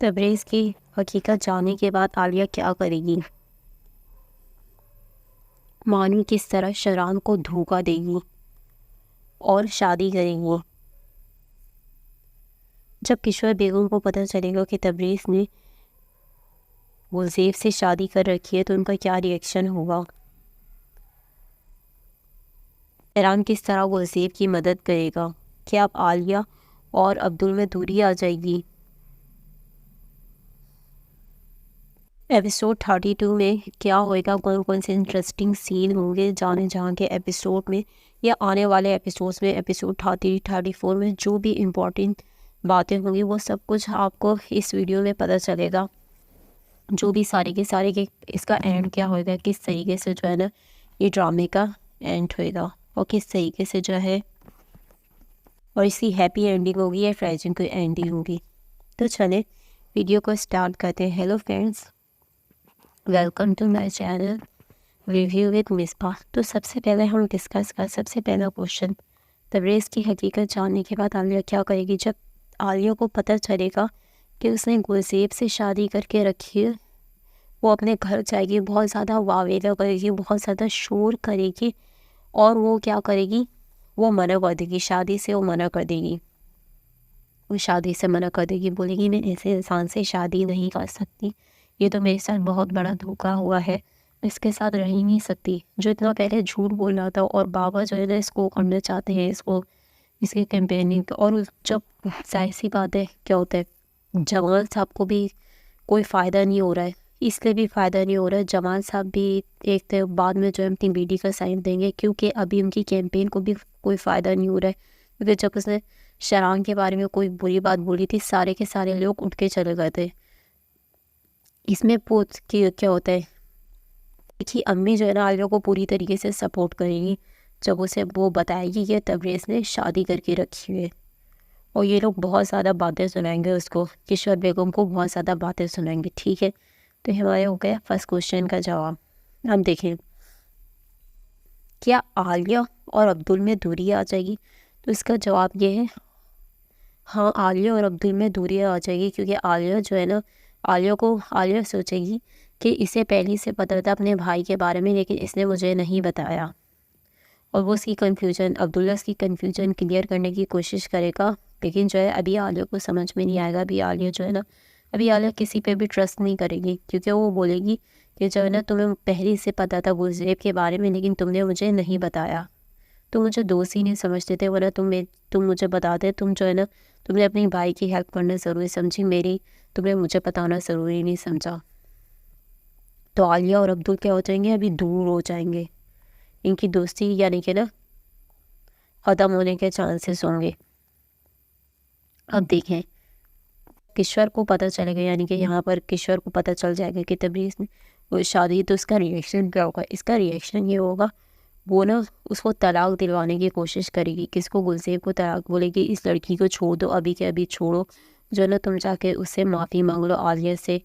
तबरेज़ की हकीकत जानने के बाद आलिया क्या करेगी? मानू किस तरह शरान को धोखा देगी और शादी करेंगी? जब किशोर बेगम को पता चलेगा कि तबरेज़ ने गुलज़ेब से शादी कर रखी है तो उनका क्या रिएक्शन होगा? शरान किस तरह गुलज़ेब की मदद करेगा? क्या अब आलिया और अब्दुल में दूरी आ जाएगी? एपिसोड 32 में क्या होएगा? कौन कौन से इंटरेस्टिंग सीन होंगे जाने जहाँ के एपिसोड में या आने वाले एपिसोड्स में, एपिसोड 34 में जो भी इम्पोर्टेंट बातें होंगी वो सब कुछ आपको इस वीडियो में पता चलेगा। जो भी सारे के इसका एंड क्या होएगा, किस तरीके से जो है ना ये ड्रामे का एंड होएगा और किस तरीके से जो है और इसकी हैप्पी एंडिंग होगी या ट्रेजिक एंडिंग होगी। तो चले वीडियो को स्टार्ट करते हैं। Hello friends, welcome to my channel review with Misba. तो सबसे पहले हम डिस्कस कर सबसे पहला क्वेश्चन, तबरेज़ की हकीकत जानने के बाद आलिया क्या करेगी? जब आलिया को पता चलेगा कि उसने गुलज़ेब से शादी करके रखी है, वो अपने घर जाएगी, बहुत ज़्यादा वावेला करेगी, बहुत ज़्यादा शोर करेगी और वो क्या करेगी? वो मना कर देगी, शादी से वो मना कर देगी। वो शादी से मना कर देगी, बोलेगी मैं ऐसे इंसान से शादी नहीं कर सकती, ये तो मेरे साथ बहुत बड़ा धोखा हुआ है, इसके साथ रह ही नहीं सकती। जो इतना पहले झूठ बोल रहा था और बाबा जो है ना इसको करना चाहते हैं, इसको इसके कैंपेनिंग। और जब जाहिर सी बात है क्या होता है, जमाल साहब को भी कोई फ़ायदा नहीं हो रहा है, इसलिए भी फ़ायदा नहीं हो रहा है। जमाल साहब भी एक तो बाद में जो है अपनी बीडी का साइन देंगे क्योंकि अभी उनकी कैंपेन को भी कोई फ़ायदा नहीं हो रहा है। क्योंकि जब उसने शरान के बारे में कोई बुरी बात बोली थी, सारे के सारे लोग उठ के चले गए थे। इसमें पूछ कि क्या होता है कि अम्मी जो है ना आलिया को पूरी तरीके से सपोर्ट करेगी जब उसे वो बताएगी कि तबरेज़ ने शादी करके रखी है। और ये लोग बहुत ज़्यादा बातें सुनाएंगे उसको, किशोर बेगम को बहुत ज़्यादा बातें सुनाएंगे। ठीक है, तो हमारे हो गया फर्स्ट क्वेश्चन का जवाब। हम देखें क्या आलिया और अब्दुल में दूरी आ जाएगी? तो इसका जवाब ये है हाँ, आलिया और अब्दुल में दूरी आ जाएगी क्योंकि आलिया जो है ना आलिया सोचेगी कि इसे पहले से पता था अपने भाई के बारे में, लेकिन इसने मुझे नहीं बताया। और वो उसकी कन्फ्यूजन अब्दुल्ला की कन्फ्यूजन क्लियर करने की कोशिश करेगा, लेकिन जो है अभी आलिया को समझ में नहीं आएगा। अभी आलिया जो है ना अभी आलिया किसी पे भी ट्रस्ट नहीं करेगी क्योंकि वो बोलेगी कि जो है ना तुम्हें पहले से पता था गुलज़ेब के बारे में, लेकिन तुमने मुझे नहीं बताया। तुम मुझे दोस्त ही नहीं समझते थे, वरना तुम मुझे बताते। तुम जो है ना तुमने अपनी भाई की हेल्प करना ज़रूरी समझी, मेरी तुमने मुझे बताना ज़रूरी नहीं समझा। तो आलिया और अब्दुल क्या हो जाएंगे? अभी दूर हो जाएंगे। इनकी दोस्ती यानी कि ना ख़त्म होने के चांसेस होंगे। अब देखें किशोर को पता चलेगा, यानी कि यहाँ पर किशोर को पता चल जाएगा कि तबरेज़ ने वो शादी, तो इसका रिएक्शन क्या होगा? इसका रिएक्शन ये होगा वो ना उसको तलाक दिलवाने की कोशिश करेगी। किसको? गुलज़ेब को तलाक। बोलेगी इस लड़की को छोड़ दो, अभी के अभी छोड़ो, जो है ना तुम जाके उससे माफ़ी मांग लो आलिया से,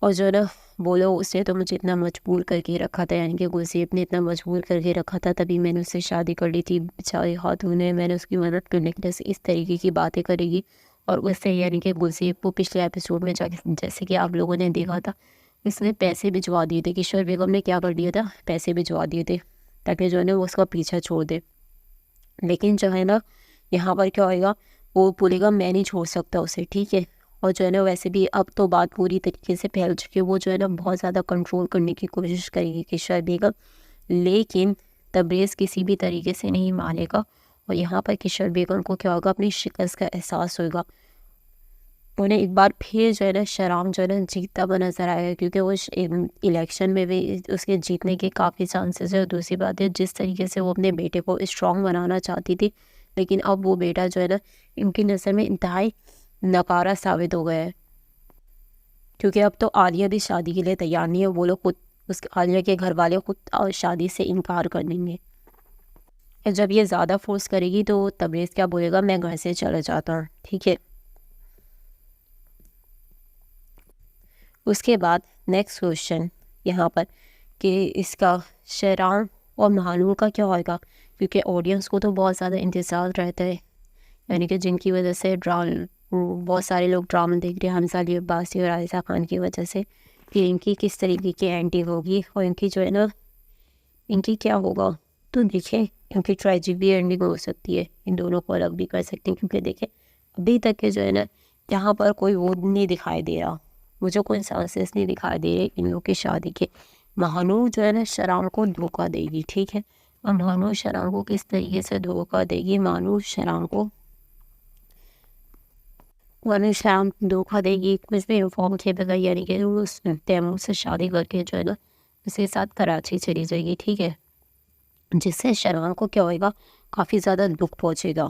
और जो है ना बोलो उसने तो मुझे इतना मजबूर करके रखा था, यानी कि गुलज़ेब ने इतना मजबूर करके रखा था तभी मैंने उससे शादी कर ली थी, बेचारे हाथों ने, मैंने उसकी मदद करने के लिए। इस तरीके की बातें करेगी और उससे यानी कि गुलज़ेब को पिछले एपिसोड में जाके जैसे कि आप लोगों ने देखा था इसने पैसे भिजवा दिए थे। किशोर बेगम ने क्या कर दिया था? पैसे भिजवा दिए थे ताकि जो है ना वो उसका पीछा छोड़ दे। लेकिन जो है ना यहाँ पर क्या होएगा, वो बोलेगा मैं नहीं छोड़ सकता उसे। ठीक है, और जो है ना वैसे भी अब तो बात पूरी तरीके से फैल चुकी है, वो जो है ना बहुत ज़्यादा कंट्रोल करने की कोशिश करेगी किशोर बेगम, लेकिन तबरेज़ किसी भी तरीके से नहीं मानेगा। और यहाँ पर किशोर बेगम को क्या होगा? अपनी शिकस्त का एहसास होगा। उन्हें एक बार फिर जो है ना शराम जो है ना जीतता हुआ नजर आएगा क्योंकि वो इलेक्शन में भी उसके जीतने के काफ़ी चांसेस है। और दूसरी बात है जिस तरीके से वो अपने बेटे को स्ट्रॉन्ग बनाना चाहती थी, लेकिन अब वो बेटा जो है ना इनकी नज़र में इंतहाई नकारा साबित हो गया है क्योंकि अब तो आलिया भी शादी के लिए तैयार नहीं है। वो लोग खुद उस आलिया के घर वाले खुद शादी से इनकार कर देंगे। और जब ये ज़्यादा फोर्स करेगी तो तबरेज़ क्या बोलेगा? मैं घर से चला जाता हूँ। ठीक है, उसके बाद नेक्स्ट क्वेश्चन यहाँ पर कि इसका शरान और महानूर का क्या होगा? क्योंकि ऑडियंस को तो बहुत ज़्यादा इंतज़ार रहता है, यानी कि जिनकी वजह से बहुत सारे लोग ड्रामा देख रहे हैं हमजा अब्बासी और आलिया खान की वजह से कि इनकी किस तरीके की एंडिंग होगी और इनकी जो है ना इनकी क्या होगा। तो देखें इनकी ट्रेजिक भी एंडिंग हो सकती है, इन दोनों को अलग भी कर सकते हैं, क्योंकि देखें अभी तक के जो है ना यहाँ पर कोई वो नहीं दिखाई दे रहा, मुझे कोई चांसेस नहीं दिखाई दे रहे इन लोग की शादी के। महानूर जो है ना शराम को धोखा देगी, ठीक है। और महानूर शराम को किस तरीके से धोखा देगी, महानूर शराम को शाम धोखा देगी कुछ भी इन्फॉर्म किए बगैर, यानी कि उस तैमूर से शादी करके जो है ना उसके साथ कराची चली जाएगी, ठीक है। जिससे शरान को क्या होएगा, काफ़ी ज़्यादा दुख पहुँचेगा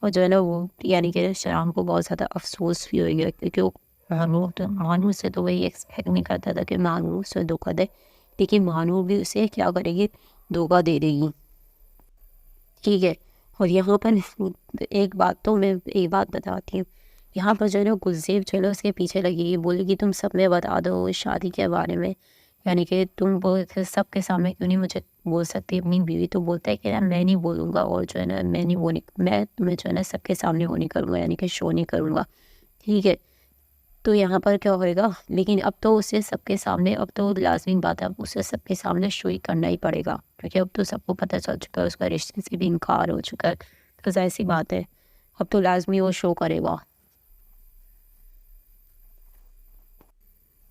और जो है ना वो यानी कि शरान को बहुत ज़्यादा अफसोस भी होएगा, क्योंकि वो महानूर से तो वही एक्सपेक्ट नहीं करता था कि महानूर उसे धोखा दे, लेकिन महानूर भी उसे क्या करेगी, धोखा दे देगी, ठीक है। और यहाँ पर एक बात बताती हूँ, यहाँ पर जो है ना गुलजेब जो है ना उसके पीछे लगेगी, बोलेगी तुम सब में बता दो इस शादी के बारे में, यानी कि तुम सबके सामने क्यों नहीं मुझे बोल सकती अपनी बीवी। तो बोलता है कि यार मैं नहीं बोलूँगा और जो है ना मैं तुम्हें जो है ना सबके सामने वो नहीं करूँगा, यानी कि शो नहीं करूँगा, ठीक है। तो यहाँ पर क्या होएगा, लेकिन अब तो उसे सबके सामने, अब तो लाजमी बात है, अब उसे सबके सामने शो ही करना ही पड़ेगा, क्योंकि अब तो सबको पता चल चुका है, उसका रिश्ते से भी इनकार हो चुका है। तो जाहिर सी बात है अब तो लाजमी वो शो करेगा।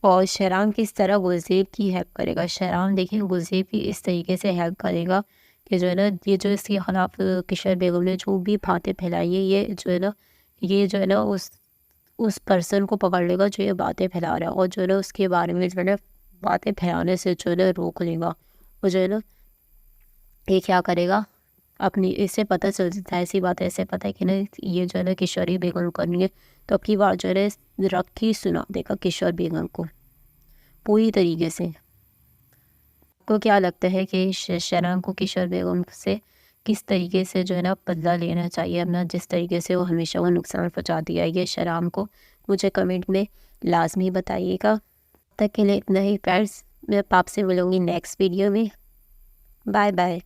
और शहराम किस तरह गुलजेब की हेल्प करेगा, शहराम देखिए गुलजेब की इस तरीके से हेल्प करेगा कि जो है ना ये जो इसके खिलाफ किशोर बेगम ने जो भी बातें फैलाई है, ये जो है ना उस पर्सन को पकड़ लेगा जो ये बातें फैला रहा है, और जो है ना उसके बारे में जो है ना बातें फैलाने से जो है ना रोक लेगा। और जो है ना ये क्या करेगा, अपनी इससे पता चल जाता है, ऐसी बात है, ऐसे पता है कि ना ये जो है ना किशोरी बेगम करनी है, तो अब की बार जो है ना रख के सुना देगा किशोर बेगम को पूरी तरीके से। आपको क्या लगता है कि शहनाज को किशोर बेगम से किस तरीके से जो है ना बदला लेना चाहिए अपना, जिस तरीके से वो हमेशा वो नुकसान पहुंचा दिया है ये शहनाज को, मुझे कमेंट में लाजमी बताइएगा। तक के लिए इतना ही फ्रेंड्स, मैं आपसे मिलूँगी नेक्स्ट वीडियो में। Bye bye.